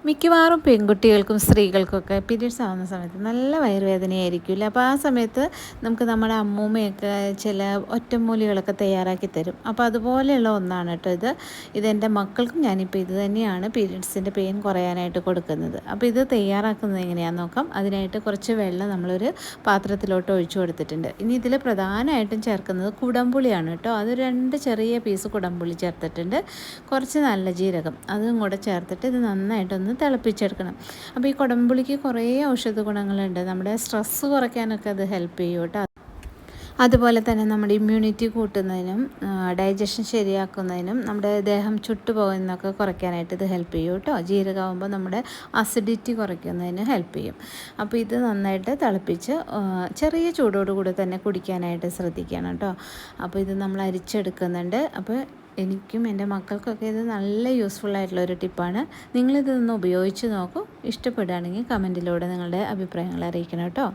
മിക്കവാറും പെൺകുട്ടികൾക്കും സ്ത്രീകൾക്കൊക്കെ പീരിയഡ്സ് ആവുന്ന സമയത്ത് നല്ല വയറുവേദനയായിരിക്കില്ല. അപ്പോൾ ആ സമയത്ത് നമുക്ക് നമ്മുടെ അമ്മൂമ്മയൊക്കെ ചില ഒറ്റമൂലികളൊക്കെ തയ്യാറാക്കി തരും. അപ്പോൾ അതുപോലെയുള്ള ഒന്നാണ് കേട്ടോ ഇത്. ഇതെൻ്റെ മക്കൾക്കും ഞാനിപ്പോൾ ഇത് തന്നെയാണ് പീരിയഡ്സിൻ്റെ പെയിൻ കുറയാനായിട്ട് കൊടുക്കുന്നത്. അപ്പോൾ ഇത് തയ്യാറാക്കുന്നത് എങ്ങനെയാണെന്ന് നോക്കാം. അതിനായിട്ട് കുറച്ച് വെള്ളം നമ്മളൊരു പാത്രത്തിലോട്ട് ഒഴിച്ചു കൊടുത്തിട്ടുണ്ട്. ഇനി ഇതിൽ പ്രധാനമായിട്ടും ചേർക്കുന്നത് കുടംപുളിയാണ് കേട്ടോ. അത് 2 ചെറിയ പീസ് കുടംപുളി ചേർത്തിട്ടുണ്ട്. കുറച്ച് നല്ല ജീരകം അതും കൂടെ ചേർത്തിട്ട് ഇത് നന്നായിട്ടൊന്ന് തിളപ്പിച്ചെടുക്കണം. അപ്പോൾ ഈ കുടംപുളിക്ക് കുറേ ഔഷധ ഗുണങ്ങളുണ്ട്. നമ്മുടെ സ്ട്രെസ്സ് കുറയ്ക്കാനൊക്കെ അത് ഹെൽപ്പ് ചെയ്യും കേട്ടോ. അതുപോലെ തന്നെ നമ്മുടെ ഇമ്മ്യൂണിറ്റി കൂട്ടുന്നതിനും ഡൈജഷൻ ശരിയാക്കുന്നതിനും നമ്മുടെ ദേഹം ചുട്ടുപോകുന്നതൊക്കെ കുറയ്ക്കാനായിട്ട് ഇത് ഹെൽപ്പ് ചെയ്യും കേട്ടോ. ജീരകമാകുമ്പോൾ നമ്മുടെ അസിഡിറ്റി കുറയ്ക്കുന്നതിന് ഹെൽപ്പ് ചെയ്യും. അപ്പോൾ ഇത് നന്നായിട്ട് തിളപ്പിച്ച് ചെറിയ ചൂടോടുകൂടി തന്നെ കുടിക്കാനായിട്ട് ശ്രദ്ധിക്കണം കേട്ടോ. അപ്പോൾ ഇത് നമ്മൾ അരിച്ചെടുക്കുന്നുണ്ട്. അപ്പോൾ എനിക്കും എൻ്റെ മക്കൾക്കൊക്കെ ഇത് നല്ല യൂസ്ഫുൾ ആയിട്ടുള്ളൊരു ടിപ്പാണ്. നിങ്ങളിതൊന്ന് ഉപയോഗിച്ച് നോക്കൂ. ഇഷ്ടപ്പെടുകയാണെങ്കിൽ കമൻറ്റിലൂടെ നിങ്ങളുടെ അഭിപ്രായങ്ങൾ അറിയിക്കണം കേട്ടോ.